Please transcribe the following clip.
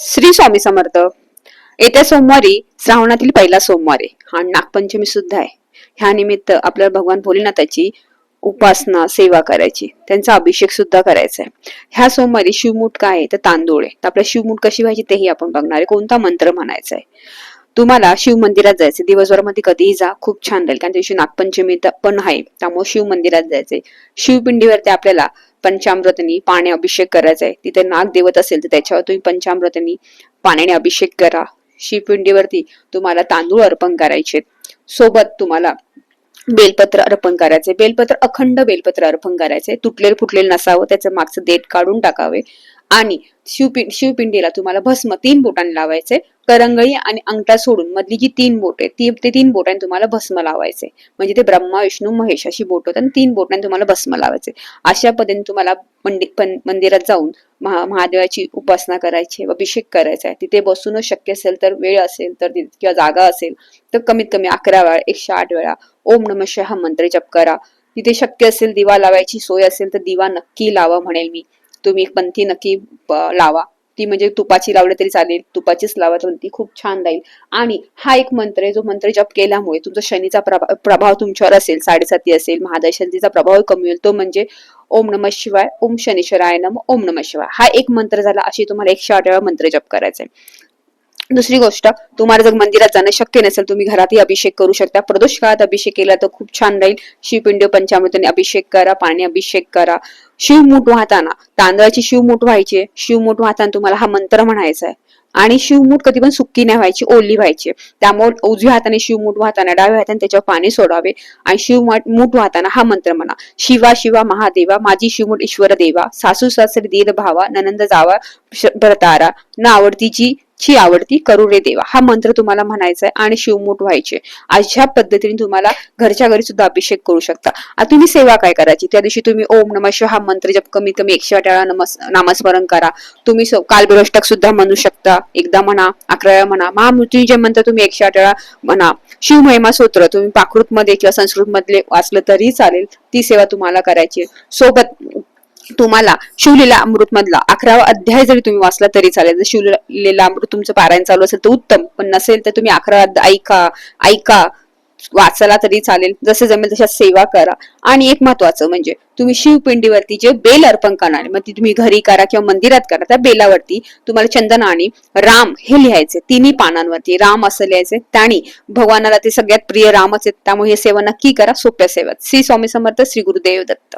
श्री स्वामी समर्थ. येत्या सोमवारी श्रावणातील पहिला सोमवार आहे आणि नागपंचमी सुद्धा आहे. ह्या निमित्त आपल्याला भगवान भोलेनाथाची उपासना सेवा करायची, त्यांचा अभिषेक सुद्धा करायचा आहे. ह्या सोमवारी शिवमूठ काय आहे तर तांदूळ आहे. तर आपल्या शिवमूठ कशी व्हायची तेही आपण बघणार आहे. कोणता मंत्र म्हणायचा आहे. तुम्हाला शिव मंदिरात जायचे, दिवसभरामध्ये कधीही जा, खूप छान राहील. कारण दिवशी नागपंचमी पण आहे, त्यामुळे शिव मंदिरात जायचंय. शिवपिंडीवरती आपल्याला पंचामृतांनी पाणी अभिषेक करायचा आहे. तिथे नाग देवत असेल तर त्याच्यावर तुम्ही पंचामृतांनी पाण्याने अभिषेक करा. शिवपिंडीवरती तुम्हाला तांदूळ अर्पण करायचे, सोबत तुम्हाला बेलपत्र अर्पण करायचे. बेलपत्र अखंड बेलपत्र अर्पण करायचे, तुटलेलं फुटलेलं नसावं, त्याचं मागचं देठ काढून टाकावे. आणि शिवपिंडीला तुम्हाला भस्म 3 बोटांनी लावायचे. करंगळी आणि अंगठा सोडून मधली जी 3 बोट आहे ते 3 बोटांनी तुम्हाला भस्म लावायचे. म्हणजे ते ब्रह्मा विष्णू महेश अशी बोट होत आणि 3 बोटांनी तुम्हाला भस्म लावायचे. अशा पद्धतीने तुम्हाला मंदिरात जाऊन महादेवाची उपासना करायची, अभिषेक करायचा आहे. तिथे बसूनच शक्य असेल तर, वेळ असेल तर किंवा जागा असेल तर कमीत कमी 11 वेळा 108 वेळा ओम नमः शिवाय हा मंत्र जप करा. तिथे शक्य असेल दिवा लावायची सोय असेल तर दिवा नक्की लावा म्हणेल मी. तुम्ही एक पंथी नक्की लावा. ती म्हणजे तुपाची लावली तरी चालेल, तुपाचीच लावा तर ती खूप छान राहील. आणि हा एक मंत्र आहे, जो मंत्र जप केल्यामुळे तुमचा शनीचा प्रभाव तुमच्यावर असेल, 7.7 असेल, महादशंतीचा प्रभाव कमी होईल. तो म्हणजे ओम नमः शिवाय, ओम शनीश्वराय नमः, ओम नमः शिवाय. हा एक मंत्र झाला. अशी तुम्हाला 108 वेळा मंत्र जप करायचा आहे. दुसरी गोष्ट, तुम्हाला जर मंदिरात जाणं शक्य नसेल, तुम्ही घरातही अभिषेक करू शकता. प्रदोष काळात अभिषेक केला तर खूप छान राहील. शिवपिंडी पंचामृताने अभिषेक करा, पाणी अभिषेक करा. शिवमूठ वाहताना तांदळाची शिवमूठ व्हायची. शिवमूठ वाहताना तुम्हाला हा मंत्र म्हणायचा आहे. आणि शिवमूठ कधी पण सुक्की नाही व्हायची, ओली व्हायची. त्यामुळे उजव्या हाताने शिवमूठ वाहताना डाव्या हाताने त्याच्यावर पाणी सोडावे आणि शिवमूठ वाहताना हा मंत्र म्हणा. शिवा शिवा महादेवा, माझी शिवमूठ ईश्वर देवा, सासू सासरे दीर भावा, ननंद जावा भरतारा, ना आवडतीची आवडती करू रे देवा. हा मंत्र तुम्हाला म्हणायचा आहे आणि शिवमूठ व्हायचे. अशा पद्धतीने तुम्हाला घरच्या घरी सुद्धा अभिषेक करू शकता. आता तुम्ही सेवा काय करायची, त्या दिवशी तुम्ही ओम नमः शिवाय हा मंत्र जप कमीत कमी 108 वेळा नामस्मरण करा. तुम्ही कालभैरवाष्टक सुद्धा म्हणू शकता, एकदा म्हणा, 11 वेळा म्हणा. महामृत्युंजय मंत्र तुम्ही 108 वेळा म्हणा. शिव महिमा स्तोत्र तुम्ही प्राकृत मध्ये किंवा संस्कृत मधले वाचलं तरी चालेल. ती सेवा तुम्हाला करायची. सोबत तुम्हाला शिवलीला अमृत मधला 11वा अध्याय जरी तुम्ही वाचला तरी चालेल. जर शिवलीला अमृत तुमचं पारायण चालू असेल तर उत्तम, पण नसेल तर तुम्ही 11वा अध्याय ऐका वाचला तरी चालेल. जसं जमेल तशा सेवा करा. आणि एक महत्वाचं म्हणजे तुम्ही शिवपिंडीवरती जे बेल अर्पण करणार, मग ती तुम्ही घरी करा किंवा मंदिरात करा, त्या बेलावरती तुम्हाला चंदन आणि राम हे लिहायचे. 3 पानांवरती राम असं लिहायचे. त्याने भगवानाला ते सगळ्यात प्रिय रामच आहेत. त्यामुळे हे सेवा नक्की करा, सोप्या सेवा. श्री स्वामी समर्थ. श्री गुरुदेव दत्त.